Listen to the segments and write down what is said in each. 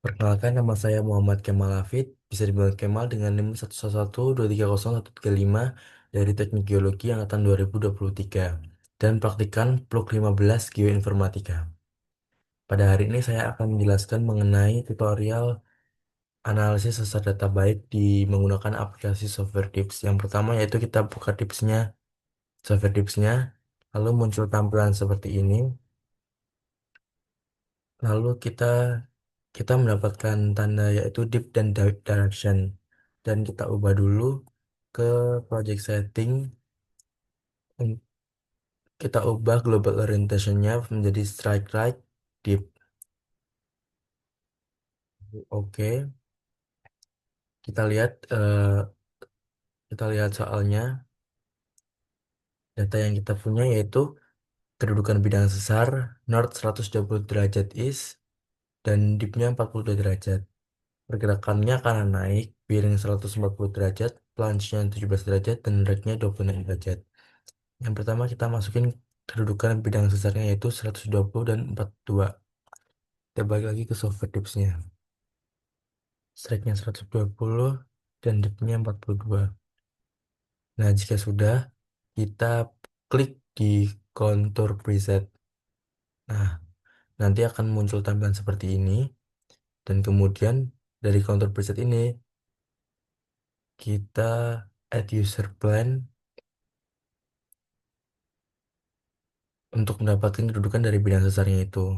Perkenalkan, nama saya Muhammad Kemal Hafid, bisa dipanggil Kemal dengan NIM 111230135 dari Teknik Geologi Angkatan 2023 dan praktikan Pluk 15 Geoinformatika. Pada hari ini saya akan menjelaskan mengenai tutorial analisis sesar data baik di menggunakan aplikasi Software Tips. Yang pertama yaitu kita buka tipsnya, Software Tipsnya, lalu muncul tampilan seperti ini. Lalu kita mendapatkan tanda yaitu deep dan direction. Dan kita ubah dulu ke project setting. Um, Kita ubah global orientation-nya menjadi strike right deep. Oke, kita lihat kita lihat soalnya data yang kita punya yaitu kedudukan bidang sesar north 120 derajat east dan deepnya 42 derajat. Pergerakannya akan naik, miring 140 derajat, plunge-nya 17 derajat, dan drag-nya 26 derajat. Yang pertama kita masukin kedudukan bidang sesarnya yaitu 120 dan 42. Kita balik lagi ke software tipsnya. Strike-nya 120 dan depth-nya 42. Nah, jika sudah, kita klik di contour preset. Nah, nanti akan muncul tampilan seperti ini. Dan kemudian dari contour preset ini, kita add user plan untuk mendapatkan kedudukan dari bidang sesarnya itu.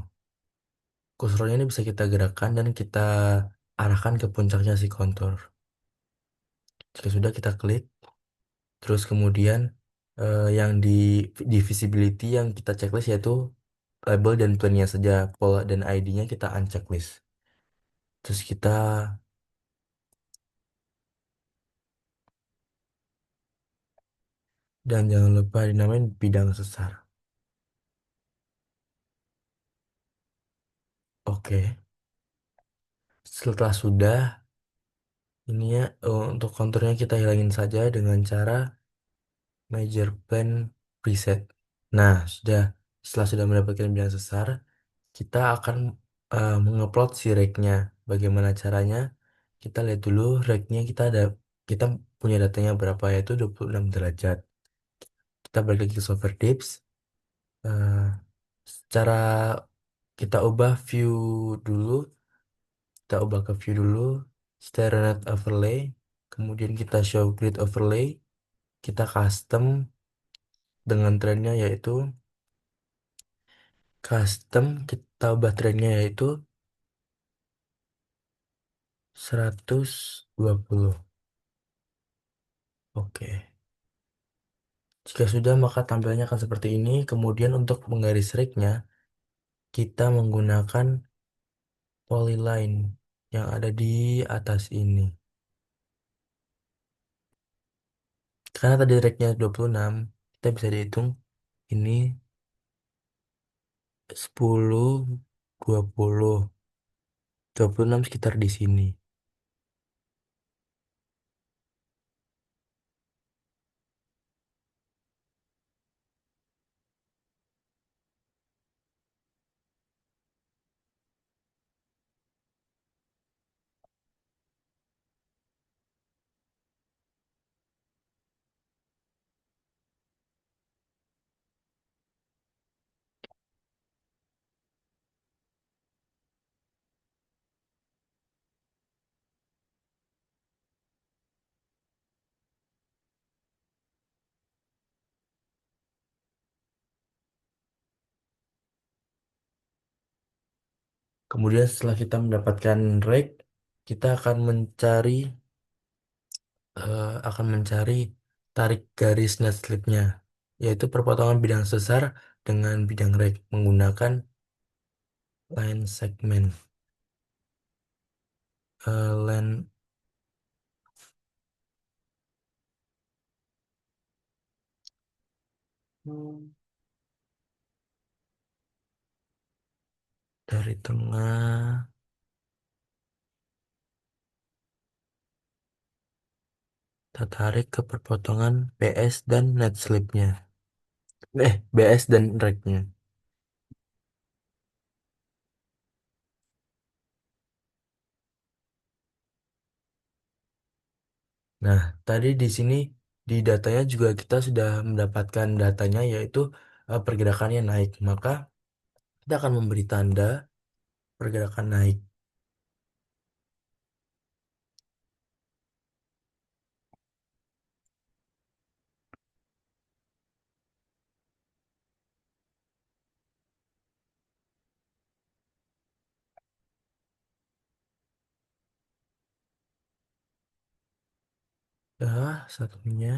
Kursornya ini bisa kita gerakkan dan kita arahkan ke puncaknya si kontur. Jika sudah kita klik, terus kemudian yang di visibility yang kita checklist yaitu label dan plannya saja, pola dan ID-nya kita unchecklist. Terus kita dan jangan lupa dinamain bidang sesar. Oke, setelah sudah ini ya untuk konturnya kita hilangin saja dengan cara major plan preset. Nah, setelah sudah mendapatkan bidang sesar, kita akan mengupload si rake-nya. Bagaimana caranya? Kita lihat dulu rake-nya kita punya datanya berapa yaitu 26 derajat. Kita balik lagi ke software tips. Eh, Secara kita ubah view dulu, kita ubah ke view dulu, Stereonet overlay, kemudian kita show grid overlay, kita custom dengan trennya yaitu kita ubah trennya yaitu 120. Oke. Jika sudah, maka tampilannya akan seperti ini. Kemudian untuk menggaris rake-nya, kita menggunakan polyline yang ada di atas ini. Karena tadi rake-nya 26, kita bisa dihitung ini 10, 20, 26 sekitar di sini. Kemudian setelah kita mendapatkan rake, kita akan mencari tarik garis net slip-nya, yaitu perpotongan bidang sesar dengan bidang rake menggunakan line segment. Line dari tengah, kita tarik ke perpotongan BS dan net slip-nya. BS dan rake-nya. Nah, tadi di sini di datanya juga kita sudah mendapatkan datanya yaitu pergerakannya naik. Maka kita akan memberi tanda pergerakan naik. Ya, satunya.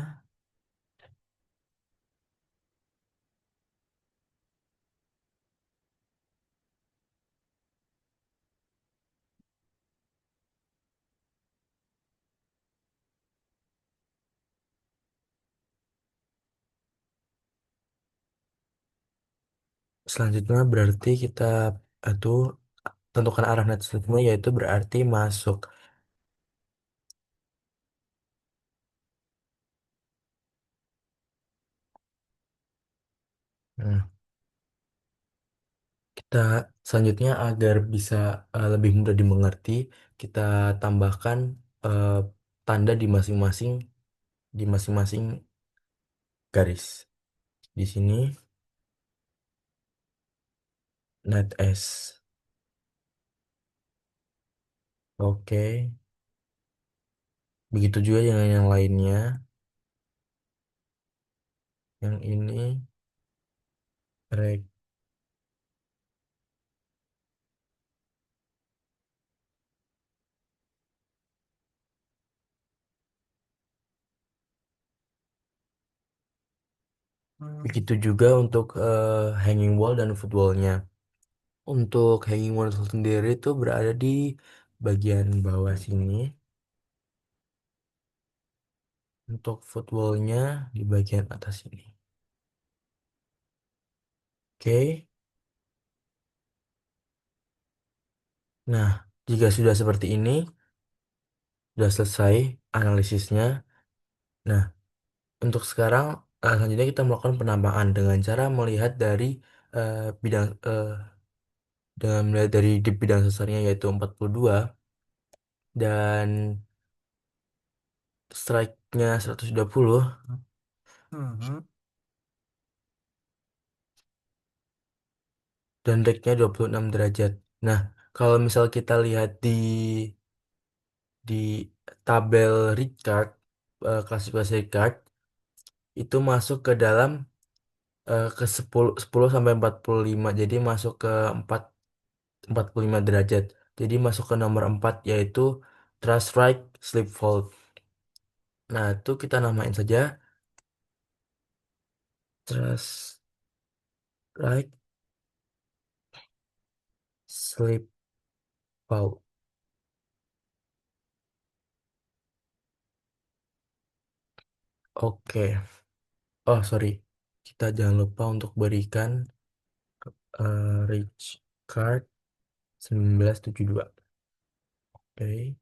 Selanjutnya berarti kita itu tentukan arah net selanjutnya yaitu berarti masuk. Nah, kita selanjutnya agar bisa lebih mudah dimengerti, kita tambahkan eh, tanda di masing-masing garis. Di sini net S. Oke, begitu juga dengan yang lainnya. Yang ini rek. Begitu juga untuk hanging wall dan footwallnya. Untuk hanging wall sendiri itu berada di bagian bawah sini. Untuk footwallnya di bagian atas sini. Oke. Nah, jika sudah seperti ini, sudah selesai analisisnya. Nah, untuk sekarang selanjutnya kita melakukan penambahan dengan cara melihat dari bidang dengan melihat dari di bidang sesarnya yaitu 42 dan strike-nya 120 Mhm. dan rate-nya 26 derajat. Nah, kalau misal kita lihat di tabel Richard, klasifikasi Richard, itu masuk ke dalam ke 10 sampai 45. Jadi masuk ke 45 derajat. Jadi masuk ke nomor 4 yaitu Trust Right Sleep Fault. Nah, itu kita namain saja Trust Right Sleep Fault. Oke. Oh, sorry. Kita jangan lupa untuk berikan Rich Card 1972. Oke.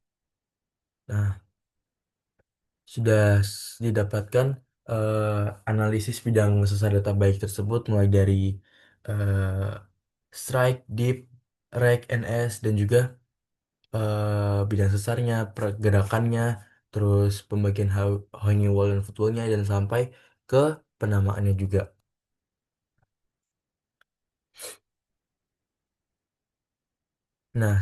Nah, sudah didapatkan analisis bidang sesar data baik tersebut mulai dari strike, dip, reg, NS, dan juga bidang sesarnya, pergerakannya, terus pembagian hanging wall dan footwallnya, dan sampai ke penamaannya juga. Nah,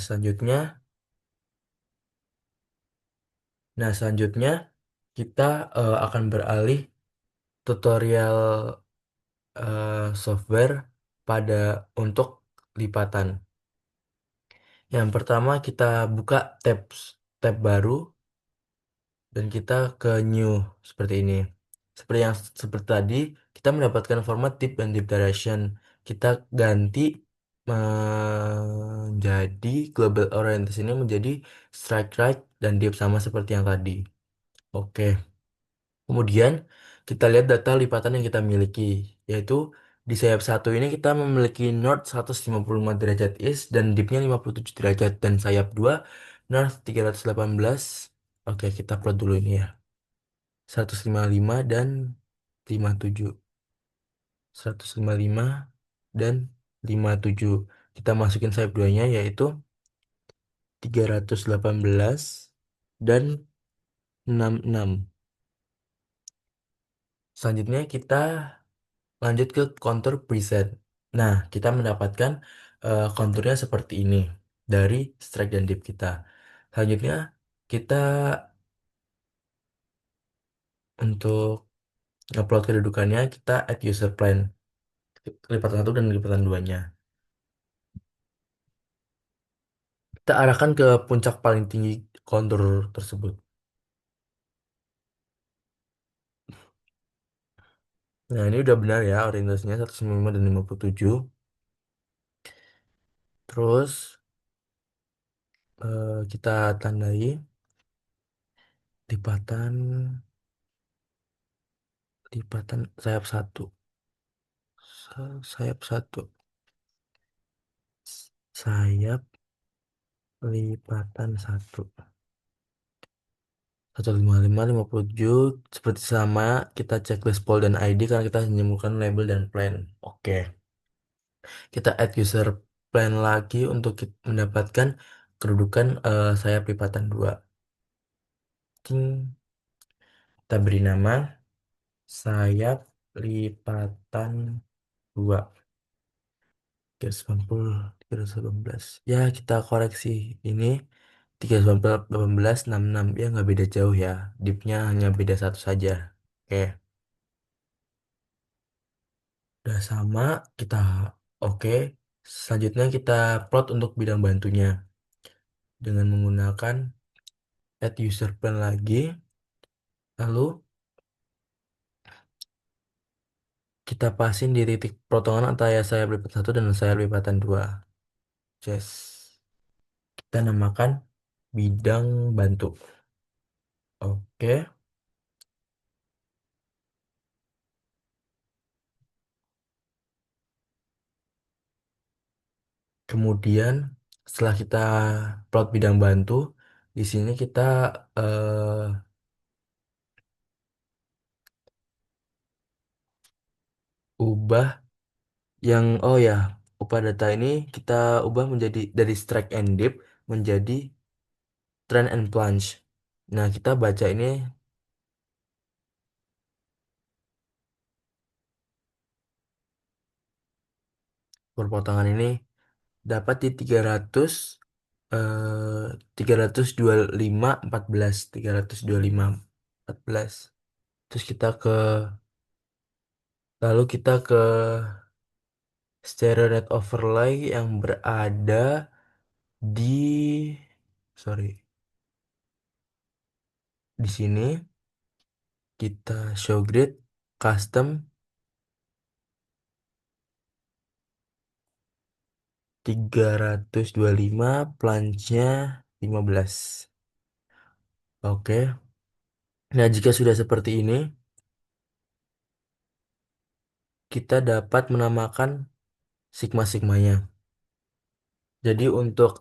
selanjutnya kita akan beralih tutorial software pada untuk lipatan. Yang pertama kita buka tab baru dan kita ke new seperti ini. Seperti tadi kita mendapatkan format tip dan tip direction. Kita ganti menjadi global orientation ini menjadi strike right dan dip sama seperti yang tadi. Oke. Kemudian kita lihat data lipatan yang kita miliki, yaitu di sayap satu ini kita memiliki north 155 derajat east dan dipnya 57 derajat dan sayap 2 north 318. Oke, kita plot dulu ini ya. 155 dan 57. 155 dan 57. Kita masukin sayap 2-nya yaitu 318 dan 66. Selanjutnya kita lanjut ke kontur preset. Nah, kita mendapatkan konturnya seperti ini dari strike dan dip kita. Selanjutnya kita untuk upload kedudukannya kita add user plan lipatan satu dan lipatan duanya. Kita arahkan ke puncak paling tinggi kontur tersebut. Nah, ini udah benar ya orientasinya 195 dan 57. Terus kita tandai lipatan lipatan sayap satu. Sayap satu. Sayap lipatan satu. 155 57 seperti sama kita checklist poll dan ID karena kita menyembuhkan label dan plan. Oke. Kita add user plan lagi untuk mendapatkan kedudukan sayap lipatan 2. Ting. Kita beri nama sayap lipatan 2. 390, 318. Ya, kita koreksi ini 318, 66. Ya, nggak beda jauh ya. Dipnya hanya beda satu saja. Oke, udah sama. Kita oke. Selanjutnya kita plot untuk bidang bantunya dengan menggunakan add user plan lagi. Lalu kita pasin di titik perpotongan antara sayap lipatan satu dan sayap lipatan 2. Yes. Kita namakan bidang bantu. Oke. Kemudian setelah kita plot bidang bantu, di sini kita ubah oh ya, ubah data ini kita ubah menjadi dari strike and dip menjadi trend and plunge. Nah, kita baca ini perpotongan ini dapat di 300 325 14 325 14. Terus lalu kita ke stereo net overlay yang berada di sorry, di sini kita show grid custom 325 planchnya 15. Oke. Nah, jika sudah seperti ini, kita dapat menamakan sigma-sigmanya. Jadi untuk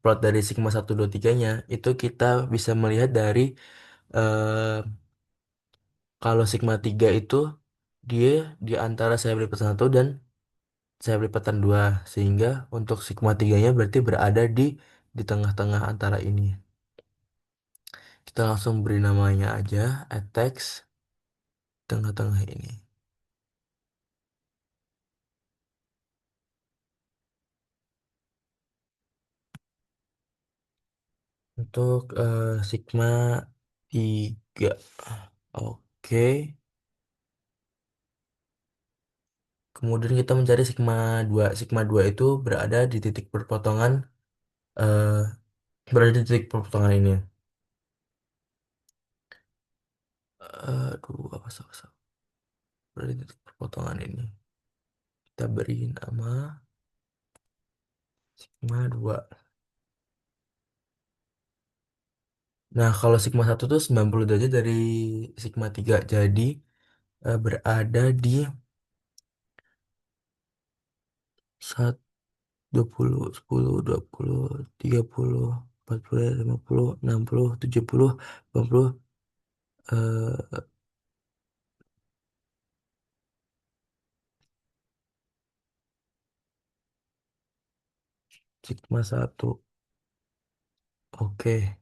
plot dari sigma 123-nya itu kita bisa melihat dari eh, kalau sigma 3 itu dia di antara sayap lipatan 1 dan sayap lipatan 2 sehingga untuk sigma 3-nya berarti berada di tengah-tengah antara ini. Kita langsung beri namanya aja add text tengah-tengah ini. Untuk sigma 3. Oke. Kemudian kita mencari sigma 2. Sigma 2 itu berada di titik perpotongan eh berada di titik perpotongan ini. Aduh, apa salah. Berada di titik perpotongan ini. Kita beri nama sigma 2. Nah, kalau sigma 1 tuh 90 derajat dari sigma 3. Jadi berada di 1 20 10 20 30 40 50 60 70 80 eh sigma 1. Oke.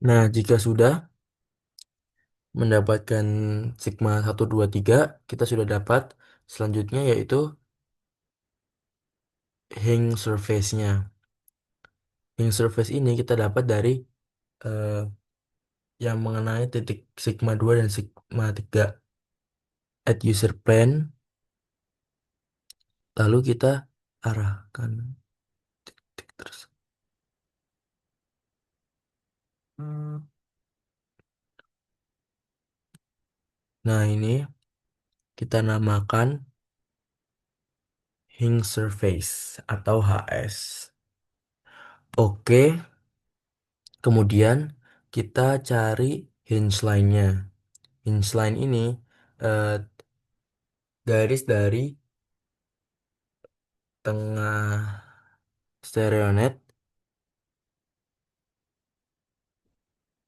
Nah, jika sudah mendapatkan sigma 1, 2, 3, kita sudah dapat selanjutnya yaitu hing surface-nya. Hing surface ini kita dapat dari eh, yang mengenai titik sigma 2 dan sigma 3 at user plane, lalu kita arahkan titik terus. Nah, ini kita namakan hing surface atau HS. Oke, kemudian kita cari hinge line-nya. Hinge line ini eh, garis dari tengah stereonet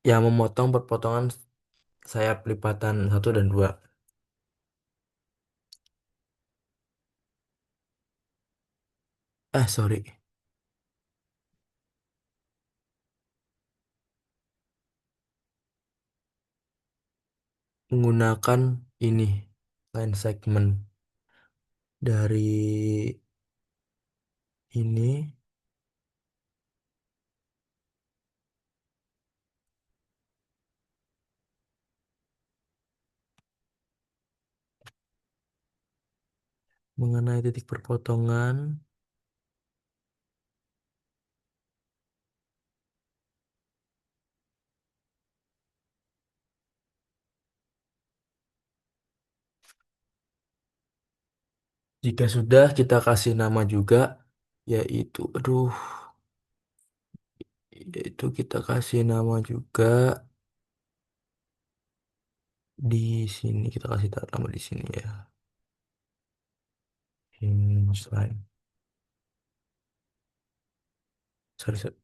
yang memotong perpotongan sayap lipatan 1 dan 2. Sorry. Menggunakan ini, line segment dari ini mengenai titik perpotongan. Jika sudah, kita kasih nama juga, yaitu, aduh, yaitu kita kasih nama juga di sini. Kita kasih nama di sini ya. Hinge line. Sorry, sorry.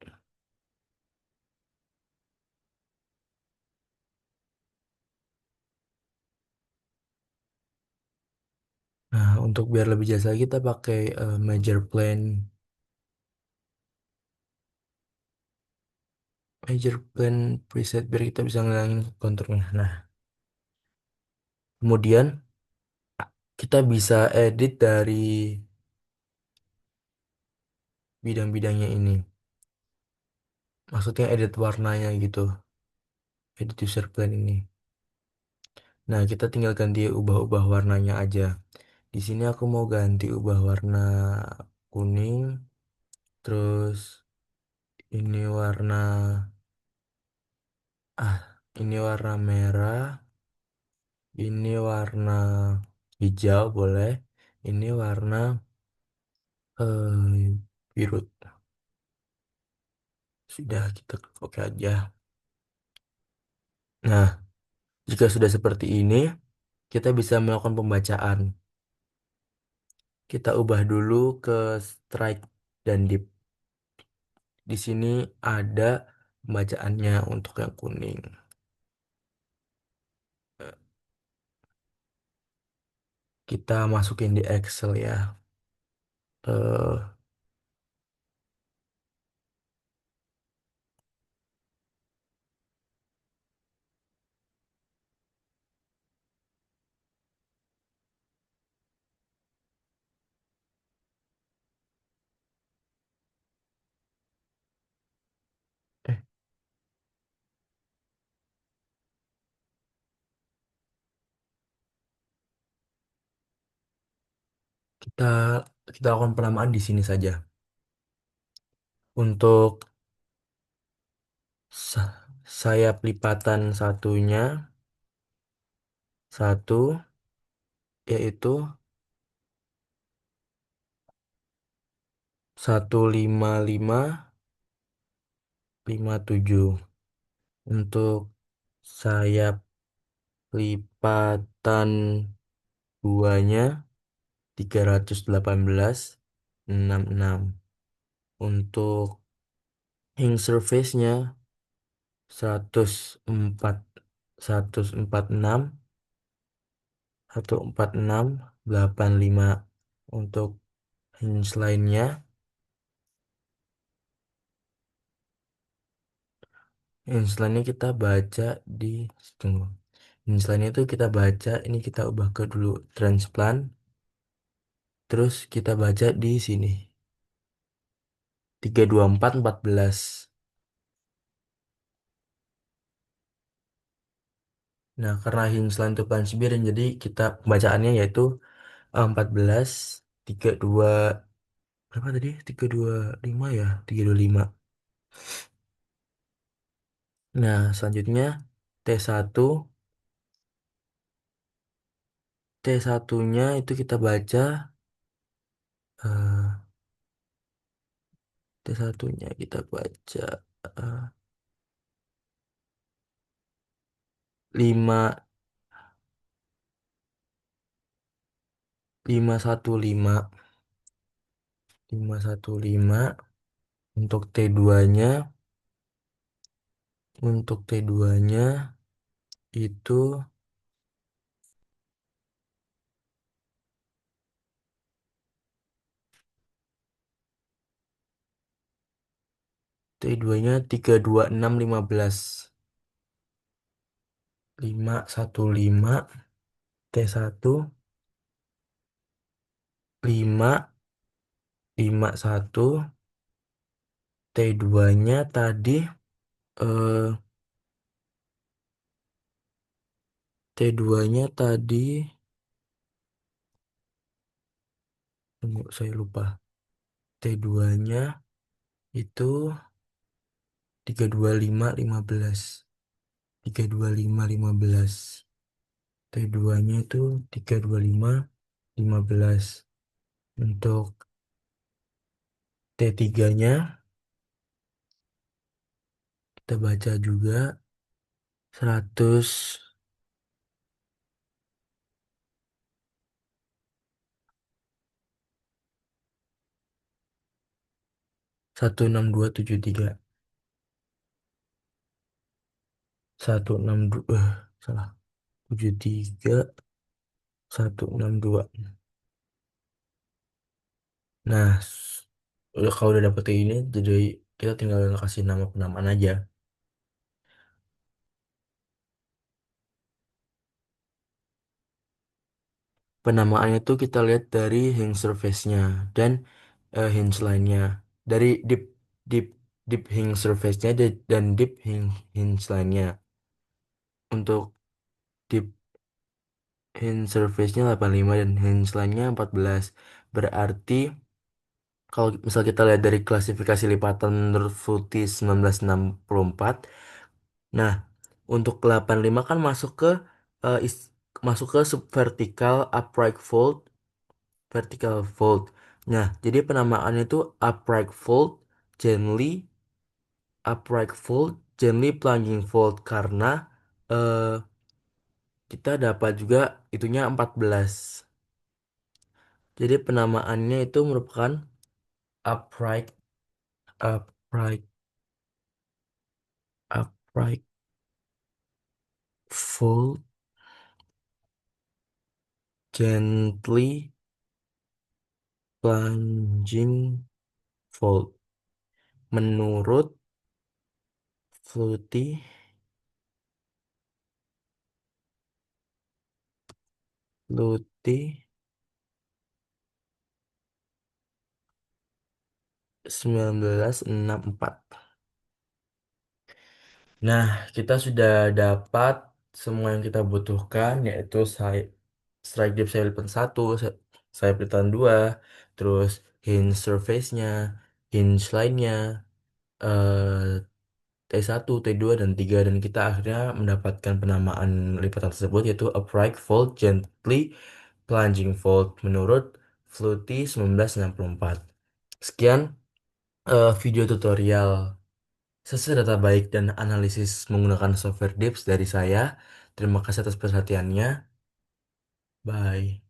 Nah, untuk biar lebih jelas lagi, kita pakai major plane preset biar kita bisa ngilangin konturnya. Nah, kemudian kita bisa edit dari bidang-bidangnya ini. Maksudnya edit warnanya gitu. Edit user plane ini. Nah, kita tinggal ganti ubah-ubah warnanya aja. Di sini aku mau ganti ubah warna kuning. Terus ini warna ah ini warna merah. Ini warna hijau boleh. Ini warna biru. Sudah kita oke aja. Nah, jika sudah seperti ini, kita bisa melakukan pembacaan. Kita ubah dulu ke strike dan dip. Di sini ada pembacaannya untuk yang kuning. Kita masukin di Excel ya. Eh, eh, kita kita lakukan penamaan di sini saja. Untuk sayap lipatan satunya satu yaitu 15557. Untuk sayap lipatan duanya 318,66. Untuk ink surface-nya 104 146 146,85. Untuk hinge lainnya Hinge line-nya kita baca di, tunggu. Hinge line-nya itu kita baca, ini kita ubah ke dulu transplant, terus kita baca di sini 324 14. Nah, karena hinge line itu plan Siberian, jadi kita pembacaannya yaitu 14 32, berapa tadi? 325 ya, 325. Nah, selanjutnya T1, T1-nya itu kita baca, eh, T1-nya kita baca, eh, 5 515 515. Untuk T2-nya, untuk T2-nya itu T2-nya 326 15. 515 T1 5 51. T2-nya tadi, eh T2-nya tadi, tunggu saya lupa. T2-nya itu 325 15. 325 15. T2-nya itu 325 15. Untuk T3-nya kita baca juga 100 16273. 162, salah, 73 162. Nah, udah kalau udah dapet ini, jadi kita tinggal kasih nama penamaan aja. Penamaannya itu kita lihat dari hinge surface-nya dan hinge line-nya. Dari deep deep hinge surface-nya dan deep hinge line-nya. Untuk deep hinge surface-nya 85 dan hinge line-nya 14. Berarti kalau misal kita lihat dari klasifikasi lipatan menurut Flutie 1964, nah, untuk 85 kan masuk ke masuk ke subvertical upright fold, vertical fold. Nah, jadi penamaannya itu gently upright fold, gently plunging fold karena eh, kita dapat juga itunya 14. Jadi penamaannya itu merupakan upright upright upright fold, gently plunging fold menurut Flutie Flutie 1964. Nah, kita sudah dapat semua yang kita butuhkan, yaitu strike depth saya lipat 1, saya lipat 2, terus hinge surface-nya, hinge line-nya, eh, T1, T2, dan 3. Dan kita akhirnya mendapatkan penamaan lipatan tersebut, yaitu upright fold, gently plunging fold menurut Flutie 1964. Sekian video tutorial sesuai data baik dan analisis menggunakan software DIPS dari saya. Terima kasih atas perhatiannya. Bye.